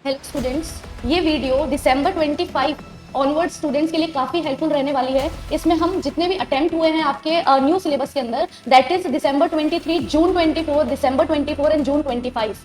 Help students, ये video दिसंबर 25 onward students के लिए काफ़ी हेल्पफुल रहने वाली है। इसमें हम जितने भी अटेम्प्ट हुए हैं आपके न्यू सिलेबस के अंदर, that is December 23, June 24, December 24 and June 25,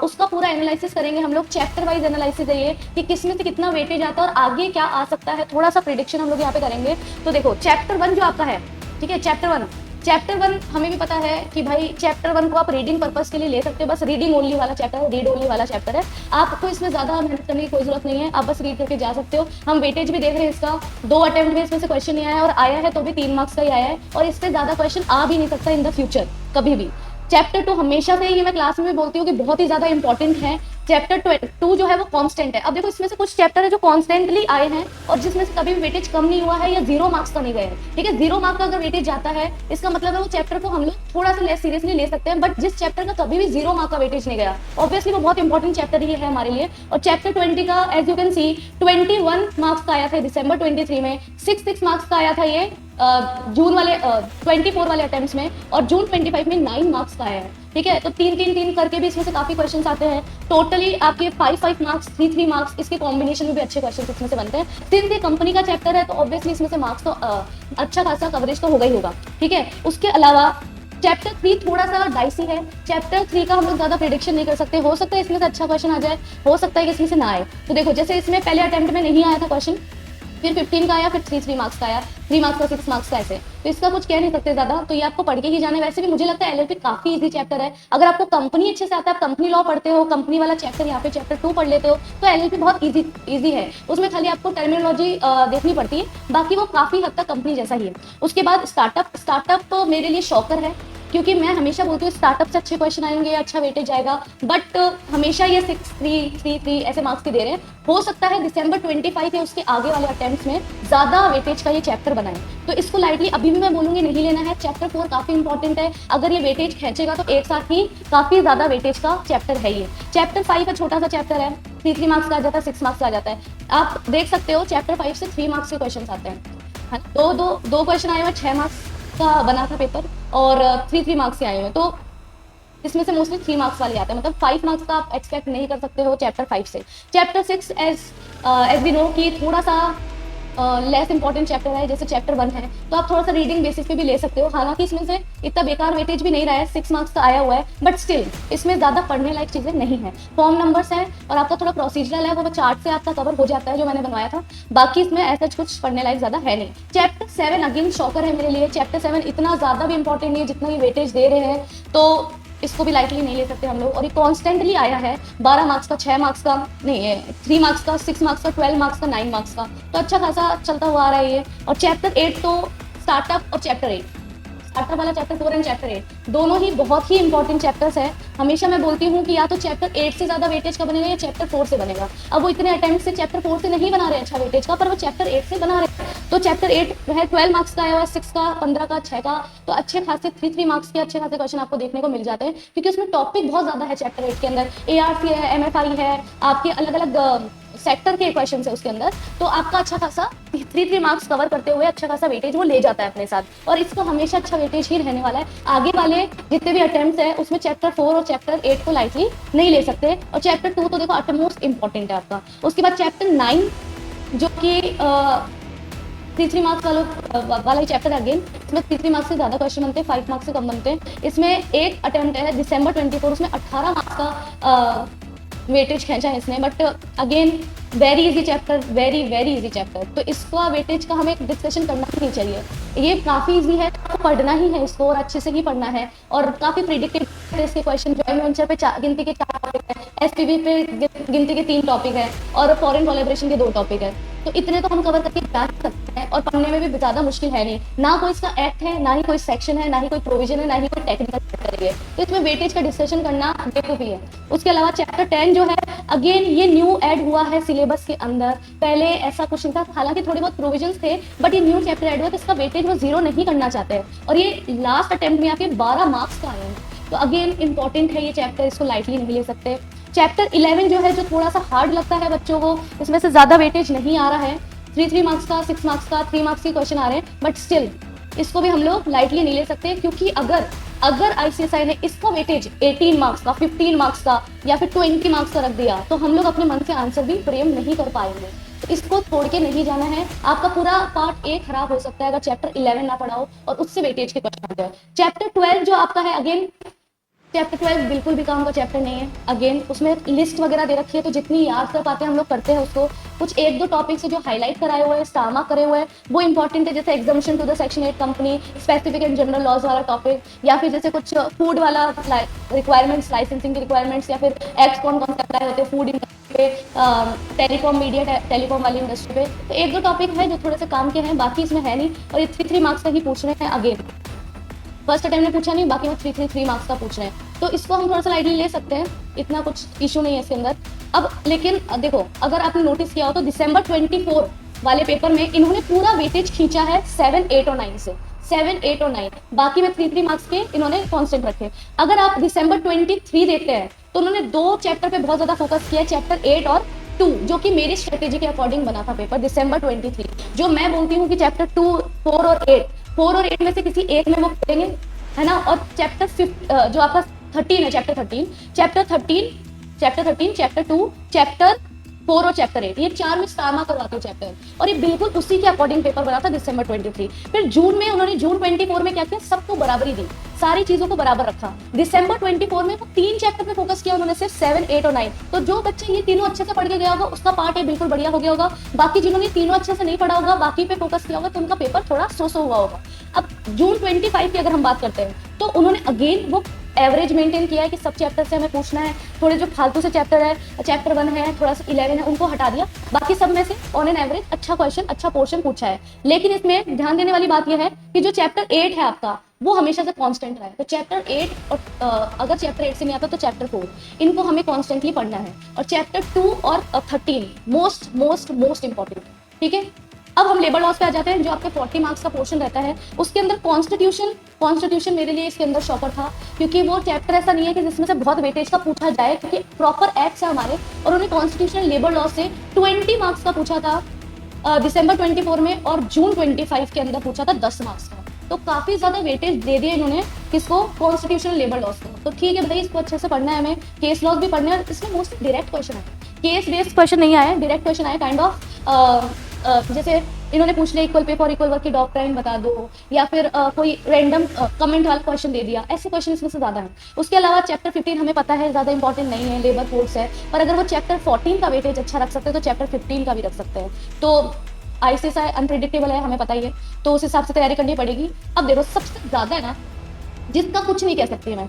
उसका पूरा एनालिसिस करेंगे हम लोग। चैप्टर वाइज एनालिसिस है ये कि किस में से कितना वेटेज आता है और आगे क्या आ सकता है, थोड़ा सा प्रिडिक्शन हम लोग यहाँ पे करेंगे। तो देखो, चैप्टर 1 जो आपका है, ठीक है, चैप्टर वन हमें भी पता है कि भाई चैप्टर 1 को आप रीडिंग पर्पस के लिए ले सकते हो, बस रीडिंग ओनली वाला चैप्टर है, रीड ओनली वाला चैप्टर है। आपको इसमें ज्यादा मेहनत करने की कोई जरूरत नहीं है, आप बस रीड करके जा सकते हो। हम वेटेज भी देख रहे हैं इसका, 2 अटेम्प्ट में इसमें से क्वेश्चन नहीं आया, और आया है तो भी 3 मार्क्स का ही आया है, और इससे ज्यादा क्वेश्चन आ भी नहीं सकता इन द फ्यूचर कभी भी। चैप्टर 2 हमेशा से ही मैं क्लास में भी बोलती हूँ कि बहुत ही ज्यादा इंपॉर्टेंट है। चैप्टर 2 जो है वो कांस्टेंट है। अब देखो, इसमें से कुछ चैप्टर है जो कांस्टेंटली आए हैं और जिसमें से कभी भी वेटेज कम नहीं हुआ है या 0 मार्क्स का नहीं गए हैं, ठीक है। 0 मार्क्स का अगर वेटेज जाता है, इसका मतलब है वो चैप्टर को हम लोग थोड़ा सा लेस सीरियसली ले सकते हैं। बट जिस चैप्टर का कभी भी 0 मार्क्स का वेटेज नहीं गया, ऑब्वियसली वो बहुत इंपॉर्टेंट चैप्टर ही है हमारे लिए। और चैप्टर 20 का as you can see 21 marks का आया था दिसंबर 23 में, 6 मार्क्स का आया था ये जून वाले 24 वाले अटेम्प्ट्स में, और जून 25 में 9 मार्क्स का आया है, ठीक है। तो 3 करके भी इसमें से काफी क्वेश्चंस आते हैं। टोटली आपके 5 मार्क्स, 3 मार्क्स, इसके कॉम्बिनेशन में भी अच्छे क्वेश्चन इसमें से बनते हैं। सिंस ये कंपनी का चैप्टर है तो ऑब्वियसली इसमें से मार्क्स तो अच्छा खासा कवरेज तो होगा ही होगा, ठीक है। उसके अलावा चैप्टर 3 थोड़ा सा डाइसी है। चैप्टर 3 का हम लोग ज्यादा प्रेडिक्शन नहीं कर सकते, हो सकता है इसमें से अच्छा क्वेश्चन आ जाए, हो सकता है कि इसमें से ना आए। तो देखो, जैसे इसमें पहले अटेम्प्ट में नहीं आया था क्वेश्चन, फिर 15 का आया, फिर 3 मार्क्स का आया, 3 मार्क्स का, 6 मार्क्स का, ऐसे। तो इसका कुछ कह नहीं सकते ज्यादा, तो ये आपको पढ़ के ही जाना है। वैसे भी मुझे लगता है एलएलपी काफी इजी चैप्टर है। अगर आपको कंपनी अच्छे से आता है, आप कंपनी लॉ पढ़ते हो, कंपनी वाला चैप्टर यहाँ पे चैप्टर 2 पढ़ लेते हो, तो एलएलपी बहुत इजी है। उसमें खाली आपको टर्मिनोलॉजी देखनी पड़ती है, बाकी वो काफी हद तक कंपनी जैसा ही है। उसके बाद स्टार्टअप मेरे लिए शॉकर है, क्योंकि मैं हमेशा बोलती हूँ स्टार्टअप से अच्छे क्वेश्चन आएंगे, अच्छा वेटेज आएगा। बट हमेशा ये 6, 3 ऐसे मार्क्स के दे रहे हैं। हो सकता है दिसंबर 25 या उसके आगे वाले अटेम्प्ट्स में ज्यादा वेटेज का ये चैप्टर बनाए, तो इसको लाइटली अभी भी मैं बोलूंगी नहीं लेना है। चैप्टर 4 काफी इंपॉर्टेंट है, अगर ये वेटेज खींचेगा तो एक साथ ही काफी ज्यादा वेटेज का चैप्टर है ये। चैप्टर 5 का छोटा सा चैप्टर है, 3 मार्क्स का आ जाता है, 6 मार्क्स का आ जाता है। आप देख सकते हो चैप्टर 5 से 3 मार्क्स के क्वेश्चन आते हैं। दो क्वेश्चन आए हुए 6 मार्क्स का बना था पेपर, और 3 मार्क्स के आए हुए, तो इसमें से मोस्टली 3 मार्क्स वाले आते हैं। मतलब 5 मार्क्स का आप एक्सपेक्ट नहीं कर सकते हो चैप्टर 5 से। चैप्टर 6 एज वी नो कि थोड़ा सा लेस इंपॉर्टेंट चैप्टर है, जैसे चैप्टर 1 है, तो आप थोड़ा सा रीडिंग बेसिस पे भी ले सकते हो। हालांकि इसमें से इतना बेकार वेटेज भी नहीं रहा है, 6 मार्क्स का आया हुआ है, बट स्टिल इसमें ज्यादा पढ़ने लायक चीजें नहीं है। फॉर्म नंबर्स है और आपका थोड़ा प्रोसीजरल है, वो चार्ट से आपका कवर हो जाता है जो मैंने बनवाया था। बाकी इसमें ऐसा कुछ पढ़ने लायक ज्यादा है नहीं। चैप्टर 7 अगेन शॉकर है मेरे लिए। चैप्टर 7 इतना ज्यादा भी इंपॉर्टेंट नहीं है जितना ये वेटेज दे रहे हैं, तो इसको भी लाइटली नहीं ले सकते हम लोग। और ये कॉन्स्टेंटली आया है, 12 मार्क्स का, 6 मार्क्स का नहीं है, 3 मार्क्स का, 6 मार्क्स का, 12 मार्क्स का, 9 मार्क्स का, तो अच्छा खासा चलता हुआ आ रहा है ये। और चैप्टर 8 तो स्टार्टअप, और स्टार्टअप वाला चैप्टर 4 एंड चैप्टर 8 दोनों ही बहुत ही इंपॉर्टेंट चैप्टर्स है। हमेशा मैं बोलती हूँ कि या तो चैप्टर 8 से ज्यादा वेटेज का बनेगा या चैप्टर 4 से बनेगा। अब वो इतने अटेम्प्ट से चैप्टर 4 से नहीं बना रहे अच्छा वेटेज का, पर वो चैप्टर 8 से बना रहे हैं। तो चैप्टर 8 है 12 मार्क्स का आया हुआ, 6 का, 15 का, 6 का, तो अच्छे खासे 3 मार्क्स के अच्छे खासे क्वेश्चन आपको देखने को मिल जाते हैं, क्योंकि उसमें टॉपिक बहुत ज्यादा है चैप्टर 8 के अंदर। ARC है, MFI है, आपके अलग अलग सेक्टर के क्वेश्चन है उसके अंदर, तो आपका अच्छा खासा 3 मार्क्स कवर करते हुए अच्छा खासा वेटेज वो ले जाता है अपने साथ, और इसको हमेशा अच्छा वेटेज ही रहने वाला है। आगे वाले जितने भी अटेम्प्ट्स है उसमें चैप्टर 4 और चैप्टर 8 को लाइटली नहीं ले सकते, और चैप्टर 2 तो देखो अटमोस्ट इंपॉर्टेंट है आपका। उसके बाद चैप्टर 9 जो कि 3 मार्क्स वाला ही चैप्टर है। अगेन इसमें 3 मार्क्स से ज्यादा क्वेश्चन बनते हैं, 5 मार्क्स से कम बनते हैं। इसमें एक अटेम्प्ट है दिसंबर 24, उसमें 18 मार्क्स का वेटेज खींचा है इसने, but again very easy chapter, very easy chapter, तो इसका वेटेज का हमें डिस्कशन करना ही नहीं चाहिए। ये काफ़ी इजी है, तो पढ़ना ही है इसको, और अच्छे से ही पढ़ना है, और काफ़ी प्रिडिक्टेबल है इसके क्वेश्चन। जॉइंट वेंचर पे गिनती के 4 टॉपिक है, SPV पे गिनती के 3 टॉपिक है, और फॉरेन कोलैबोरेशन के 2 टॉपिक है। तो इतने तो हम कवर करके जा सकते हैं, और पढ़ने में भी ज़्यादा मुश्किल है नहीं। ना कोई इसका एक्ट है, ना ही कोई सेक्शन है, ना ही कोई प्रोविजन है, ना ही कोई टेक्निकल चैप्टर है, तो इसमें वेटेज का डिस्कशन करना बेवकूफ़ी है। उसके अलावा चैप्टर 10 जो है, अगेन ये न्यू ऐड हुआ है सिलेबस के अंदर, पहले ऐसा कुछ नहीं था। हालांकि थोड़े बहुत प्रोविजंस थे, बट ये न्यू चैप्टर ऐड हुआ, तो इसका वेटेज वो 0 नहीं करना चाहते हैं, और ये लास्ट अटेम्प्ट में आके 12 मार्क्स का आए हैं, तो अगेन इंपॉर्टेंट है ये चैप्टर, इसको लाइटली नहीं ले सकते। चैप्टर 11 जो है, जो थोड़ा सा हार्ड लगता है बच्चों को, इसमें से ज्यादा वेटेज नहीं आ रहा है, 3 मार्क्स का, 6 मार्क्स का, 3 मार्क्स के क्वेश्चन आ रहे हैं, बट स्टिल इसको भी हम लोग लाइटली नहीं ले सकते, क्योंकि अगर अगर आईसीएसआई ने इसका वेटेज 18 मार्क्स का, 15 मार्क्स का या फिर 20 मार्क्स का रख दिया तो हम लोग अपने मन से आंसर भी फ्रेम नहीं कर पाएंगे। तो इसको छोड़ के नहीं जाना है। आपका पूरा पार्ट ए खराब हो सकता है अगर चैप्टर 11 ना पढ़ाओ और उससे वेटेज के क्वेश्चन आते हैं। चैप्टर 12 जो आपका है, अगेन चैप्टर 12 बिल्कुल भी काम का चैप्टर नहीं है। अगेन उसमें लिस्ट वगैरह दे रखी है, तो जितनी याद कर पाते हैं हम लोग करते हैं उसको। कुछ एक दो टॉपिक्स जो हाईलाइट कराए हुए हैं, स्टार मार्क करे हुए हैं, वो इंपॉर्टेंट है, जैसे examination to the section 8 company, specific and general laws वाला टॉपिक, या फिर जैसे कुछ फूड वाला रिक्वायरमेंट्स, लाइसेंसिंग की रिक्वायरमेंट्स, या फिर एक्ट कौन कौन से अप्लाई होते हैं फूड इंडस्ट्री पे, टेलीकॉम मीडिया टेलीकॉम वाली इंडस्ट्री पे। तो एक दो टॉपिक है जो थोड़े से काम के हैं, बाकी इसमें है नहीं। और ये 3 मार्क्स का ही पूछ रहे हैं। अगेन फर्स्ट अटेम्प्ट में पूछा नहीं, बाकी वो 3 मार्क्स का पूछ रहे हैं, तो इसको हम थोड़ा सा लाइटली ले सकते हैं, इतना कुछ इशू नहीं है इसके अंदर। अब लेकिन देखो, अगर आपने नोटिस किया हो तो दिसंबर 24 वाले पेपर में इन्होंने पूरा वेटेज खींचा है 7, 8 और 9 से, 7, 8 और 9, बाकी में 3 मार्क्स के इन्होंने कांस्टेंट रखे। अगर आप दिसंबर 23 देखते हैं तो उन्होंने 2 चैप्टर पे बहुत ज्यादा फोकस किया, चैप्टर 8 और 2, जो कि मेरी स्ट्रेटेजी के अकॉर्डिंग बना था पेपर दिसंबर 23। जो मैं बोलती हूँ कि चैप्टर 2, 4 और 8 में से किसी एक में वो पढ़ेंगे, है ना। और चैप्टर 5 जो आपका 13 है, चैप्टर 13, चैप्टर 13, चैप्टर 2, चैप्टर 4 और चैप्टर 8, ये 4 में स्टार मार्क करवाते हो चैप्टर, और ये बिल्कुल उसी के अकॉर्डिंग पेपर बना था दिसंबर 23। फिर जून में उन्होंने जून 24 में क्या किया, सबको बराबरी दी, सारी चीजों को बराबर रखा। दिसंबर 24 में वो 3 चैप्टर पे फोकस किया उन्होंने, सिर्फ 7, 8 और 9। तो जो बच्चे ये तीनों अच्छे से पढ़ के गया होगा उसका पार्ट ये बिल्कुल बढ़िया हो गया होगा। बाकी जिन्होंने तीनों अच्छे से नहीं पढ़ा होगा, बाकी पे फोकस किया होगा, तो उनका पेपर थोड़ा सो हुआ होगा। अब जून 25 की अगर हम बात करते हैं तो उन्होंने अगेन वो एवरेज मेंटेन किया है कि सब चैप्टर से हमें पूछना है, थोड़े जो फालतू से चैप्टर है, चैप्टर 1 है, थोड़ा सा 11 है, उनको हटा दिया, बाकी सब में से ऑन एन एवरेज अच्छा क्वेश्चन, अच्छा पोर्शन पूछा है। लेकिन इसमें ध्यान देने वाली बात यह है कि जो चैप्टर 8 है आपका, वो हमेशा से कांस्टेंट रहा है। तो चैप्टर 8 और अगर चैप्टर 8 से नहीं आता तो चैप्टर 4, इनको हमें कॉन्स्टेंटली पढ़ना है। और चैप्टर 2 और 13 मोस्ट इंपॉर्टेंट, ठीक है। अब हम लेबर लॉस पे आ जाते हैं, जो आपके 40 मार्क्स का पोर्शन रहता है, उसके अंदर कॉन्स्टिट्यूशन मेरे लिए इसके अंदर शॉकर था, क्योंकि वो चैप्टर ऐसा नहीं है कि जिसमें से बहुत वेटेज का पूछा जाए, क्योंकि प्रॉपर एक्ट्स है हमारे, और उन्होंने कॉन्स्टिट्यूशन लेबर लॉ से 20 मार्क्स का पूछा था दिसंबर 24 में, और जून 25 के अंदर पूछा था 10 मार्क्स का। तो काफी ज्यादा वेटेज दे दिए इन्होंने किसको, कॉन्स्टिट्यूशन लेबर लॉस को। तो ठीक है भाई, इसको अच्छे से पढ़ना है हमें, केस लॉस भी पढ़ना है। इसमें मोस्टली डायरेक्ट क्वेश्चन है, केस बेस्ड क्वेश्चन नहीं आए, डायरेक्ट क्वेश्चन आए, काइंड ऑफ जैसे इन्होंने पूछ लिया equal pay for equal work की डॉक्ट्राइन बता दो, या फिर कोई रैंडम कमेंट वाला क्वेश्चन दे दिया, ऐसे क्वेश्चन इसमें से ज्यादा है। उसके अलावा चैप्टर 15 हमें पता है ज्यादा इंपॉर्टेंट नहीं है, लेबर कोड्स है, पर अगर वो चैप्टर 14 का वेटेज अच्छा रख सकते हैं तो चैप्टर 15 का भी रख सकते हैं। तो आईसीएसआई अनप्रिडिक्टेबल है, हमें पता ही है, तो उस हिसाब से तैयारी करनी पड़ेगी। अब देखो, सबसे ज्यादा है ना जिसका कुछ नहीं कह सकती मैं,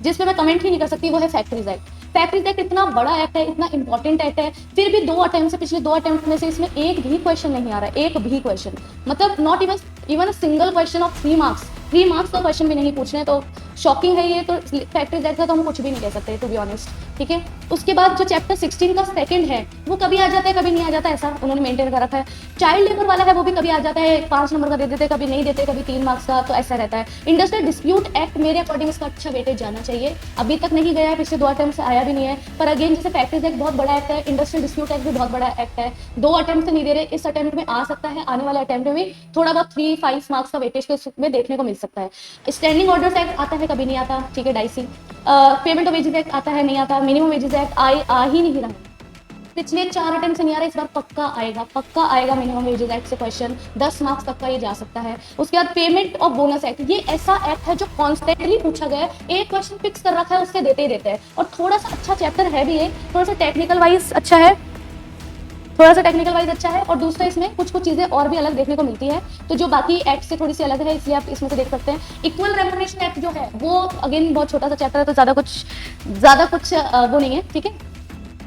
जिस पे मैं कमेंट ही नहीं कर सकती, वो है फैक्ट्रीज एक्ट। फैक्ट्रीज एक्ट इतना बड़ा एक्ट है, इतना इंपॉर्टेंट एक्ट है, फिर भी 2 अटेम्प्ट से, पिछले 2 अटेम्प्ट में से इसमें एक भी क्वेश्चन नहीं आ रहा है, एक भी क्वेश्चन, मतलब not even a single question of 3 marks का क्वेश्चन भी नहीं पूछ रहे हैं। तो शॉकिंग है ये, तो फैक्ट्रीज एक्ट का तो हम कुछ भी नहीं कह सकते, टू बी ऑनेस्ट, ठीक है। उसके बाद जो चैप्टर 16 का सेकंड है, वो कभी आ जाता है कभी नहीं आ जाता, ऐसा उन्होंने मेंटेन कर रखा है। चाइल्ड लेबर वाला है, वो भी कभी आ जाता है, 5 नंबर का दे देते, कभी नहीं देते, कभी 3 मार्क्स का, तो ऐसा रहता है। इंडस्ट्रियल डिस्प्यूट एक्ट मेरे अकॉर्डिंग इसका अच्छा वेटेज जाना चाहिए, अभी तक नहीं गया है, पिछले 2 अटेम्प्ट से आया भी नहीं है। पर अगेन जैसे फैक्ट्रीज एक्ट बहुत बड़ा एक्ट है, इंडस्ट्रियल डिस्प्यूट एक्ट भी बहुत बड़ा एक्ट है, 2 अटेम्प्ट से नहीं दे रहे, इस अटेम्प्ट में आ सकता है, आने वाले अटेम्प्ट में भी थोड़ा बहुत 3-5 मार्क्स का वेटेज में देखने को मिल सकता है। स्टैंडिंग ऑर्डर्स एक्ट आता है, कभी नहीं आता, ठीक है, dicey. Payment of wages act आता है, नहीं आता। मिनिमम वेजेस एक्ट आ ही नहीं रहा, पिछले 4 अटेम्प्ट से नहीं आ रहा, इस बार पक्का आएगा मिनिमम वेजेस एक्ट से क्वेश्चन, 10 मार्क्स तक का ये जा सकता है। उसके बाद पेमेंट ऑफ बोनस एक्ट, ये ऐसा एक्ट है जो कॉन्स्टेंटली पूछा गया है, एक क्वेश्चन फिक्स कर रखा है, उसके देते ही देते हैं, और थोड़ा सा अच्छा चैप्टर है भी ये, थोड़ा सा टेक्निकल वाइज अच्छा है, और दूसरा इसमें कुछ चीजें और भी अलग देखने को मिलती है, तो जो बाकी एक्ट से थोड़ी सी अलग है, इसलिए आप इसमें से देख सकते हैं। इक्वल रेम्युनरेशन एक्ट जो है वो अगेन बहुत छोटा सा चैप्टर है, तो ज्यादा कुछ वो नहीं है, ठीक है।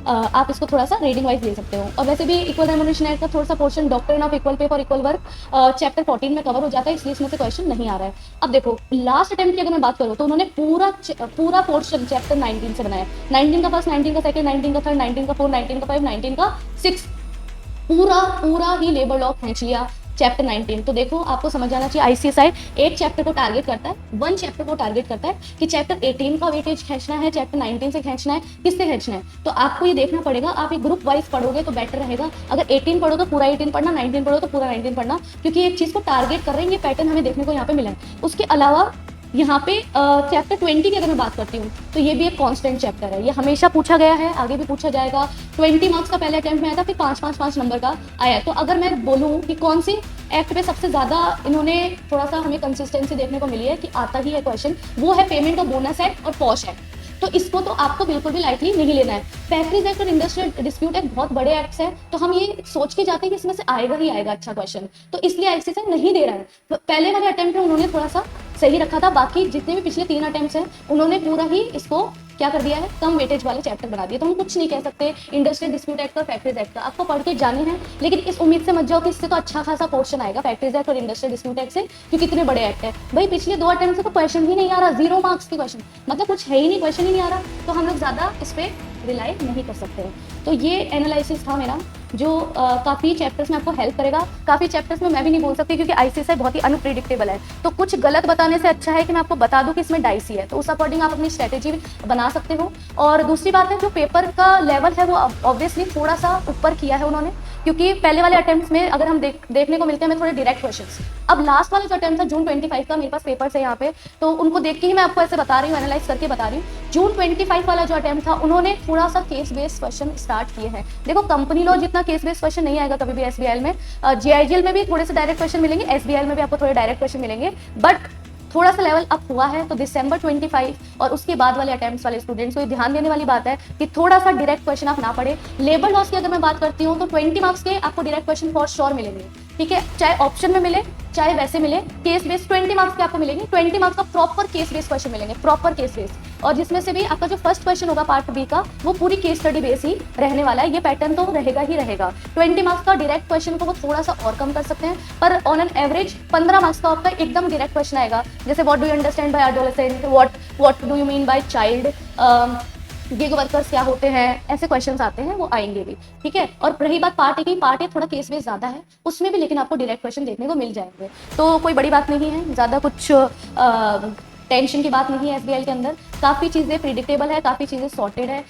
आप इसको थोड़ा सा रीडिंग वाइज ले सकते हो। और वैसे भी इक्वल रेम्युनरेशन एक्ट का थोड़ा सा portion doctrine of equal pay for equal work chapter 14 में कवर हो जाता है, इसलिए इसमें से क्वेश्चन नहीं आ रहा है। अब देखो, लास्ट अटेम्प्ट की अगर मैं बात करूँ तो उन्होंने पूरा पोर्शन चैप्टर 19 से बनाया, 19 का फर्स्ट, 19 का सेकंड, 19 का थर्ड, 19 का फोर्थ, 19 का 5, 19 का 6, पूरा ही लेबर लॉ खींच लिया चैप्टर 19। तो देखो, आपको समझ आना चाहिए, आईसीएसआई एक चैप्टर को टारगेट करता है, 1 चैप्टर को टारगेट करता है कि चैप्टर 18 का वेटेज खींचना है, चैप्टर 19 से खींचना है, किससे खींचना है। तो आपको ये देखना पड़ेगा, आप एक ग्रुप वाइज पढ़ोगे तो बेटर रहेगा। अगर 18 पढ़ो तो पूरा 18 पढ़ना, 19 पढ़ो तो पूरा 19 पढ़ना, क्योंकि एक चीज को टारगेट कर रहे हैं, ये पैटर्न हमें देखने को यहाँ पे मिला है। उसके अलावा यहाँ पे चैप्टर 20 की अगर मैं बात करती हूँ तो ये भी एक कांस्टेंट चैप्टर है, ये हमेशा पूछा गया है, आगे भी पूछा जाएगा। 20 मार्क्स का पहले अटेम्प्ट में आया था, फिर 5-5-5 नंबर का आया। तो अगर मैं बोलूँ कि कौन सी एक्ट पे सबसे ज़्यादा इन्होंने थोड़ा सा हमें कंसिस्टेंसी देखने को मिली है कि आता ही है क्वेश्चन, वो है पेमेंट ऑफ बोनस एक्ट और पॉश एक्ट। तो इसको तो आपको बिल्कुल भी लाइटली नहीं लेना है। फैक्ट्रीज एक्ट और इंडस्ट्रियल डिस्प्यूट एक्ट बहुत बड़े एक्ट्स हैं, तो हम ये सोच के जाते हैं कि इसमें से आएगा ही आएगा अच्छा क्वेश्चन, तो इसलिए आईसीएसआई नहीं दे रहा है। पहले वाले अटेम्प्ट में उन्होंने थोड़ा सा सही रखा था, बाकी जितने भी पिछले 3 अटेम्प्ट्स हैं उन्होंने पूरा ही इसको क्या कर दिया है, कम वेटेज वाले चैप्टर बना दिए। तो हम कुछ नहीं कह सकते इंडस्ट्रियल डिस्प्यूट एक्ट और फैक्ट्रीज एक्ट का, आपको पढ़ के जाने हैं, लेकिन इस उम्मीद से मत जाओ कि इससे तो अच्छा खासा क्वेश्चन आएगा फैक्ट्रीज एक्ट और इंडस्ट्रियल डिस्प्यूट एक्ट से, क्योंकि इतने बड़े एक्ट है। भाई पिछले 2 अटेम्प्ट से तो क्वेश्चन ही नहीं आ रहा, 0 मार्क्स के क्वेश्चन, मतलब कुछ है ही नहीं, क्वेश्चन ही नहीं आ रहा, तो हम लोग ज़्यादा इस पर रिलाई नहीं कर सकते हैं। तो ये एनालिसिस था मेरा, जो काफ़ी चैप्टर्स में आपको हेल्प करेगा। काफ़ी चैप्टर्स में मैं भी नहीं बोल सकती क्योंकि आईसीएसआई बहुत ही अनप्रिडिक्टेबल है, तो कुछ गलत बताने से अच्छा है कि मैं आपको बता दूं कि इसमें डाइसी है, तो उस अकॉर्डिंग आप अपनी स्ट्रेटेजी बना सकते हो। और दूसरी बात है, जो पेपर का लेवल है वो ऑब्वियसली थोड़ा सा ऊपर किया है उन्होंने, क्योंकि पहले वाले अटेम्प्ट्स में अगर हम देखने को मिलते हैं हमें थोड़े डायरेक्ट क्वेश्चंस। अब लास्ट वाला जो अटेम्प्ट था जून 25 का, मेरे पास पेपर्स है यहाँ पे, तो उनको देख के ही मैं आपको ऐसे बता रही हूँ, एनालाइज करके बता रही हूँ। जून 25 वाला जो अटेम्प्ट था उन्होंने थोड़ा सा केस बेस्ड क्वेश्चन स्टार्ट किए हैं। देखो कंपनी लॉ जितना केस बेस्ड क्वेश्चन नहीं आएगा कभी भी एसबीआई में, जेआईजीएल में भी थोड़े से डायरेक्ट क्वेश्चन मिलेंगे, एसबीआई में भी आपको थोड़े डायरेक्ट क्वेश्चन मिलेंगे, बट थोड़ा सा लेवल अप हुआ है। तो दिसंबर 25 और उसके बाद वाले अटेम्प्ट्स वाले स्टूडेंट्स को ये ध्यान देने वाली बात है कि थोड़ा सा डायरेक्ट क्वेश्चन आप ना पढ़े। लेबर लॉस की अगर मैं बात करती हूँ तो 20 मार्क्स के आपको डायरेक्ट क्वेश्चन फॉर श्योर मिलेंगे, ठीक है, चाहे ऑप्शन में मिले चाहे वैसे मिले। केस बेस्ड 20 मार्क्स के आपको मिलेंगे, 20 मार्क्स का प्रॉपर केस बेस्ड क्वेश्चन मिलेंगे, प्रॉपर केस बेस्ड, और जिसमें से भी आपका जो फर्स्ट क्वेश्चन होगा पार्ट बी का वो पूरी केस स्टडी बेस ही रहने वाला है। ये पैटर्न तो रहेगा ही रहेगा। 20 मार्क्स का डायरेक्ट क्वेश्चन को वो थोड़ा सा और कम कर सकते हैं, पर ऑन एन एवरेज 15 मार्क्स का आपका एकदम डायरेक्ट क्वेश्चन आएगा, जैसे what do you understand by adolescent, what do you mean by child, gig workers क्या होते हैं, ऐसे क्वेश्चंस आते हैं, वो आएंगे भी, ठीक है। और रही बात पार्ट ए की, पार्ट ए थोड़ा केस बेस ज़्यादा है, उसमें भी लेकिन आपको डायरेक्ट क्वेश्चन देखने को मिल जाएंगे, तो कोई बड़ी बात नहीं है, ज़्यादा कुछ टेंशन की बात नहीं है। एसबीआई के अंदर काफ़ी चीज़ें प्रिडिक्टेबल है, काफ़ी चीज़ें सॉर्टेड है।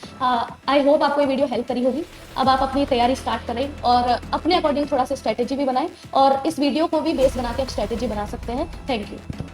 आई होप आपको ये वीडियो हेल्प करी होगी। अब आप अपनी तैयारी स्टार्ट करें और अपने अकॉर्डिंग थोड़ा सा स्ट्रेटेजी भी बनाएं, और इस वीडियो को भी बेस बना के आप स्ट्रेटेजी बना सकते हैं। Thank you.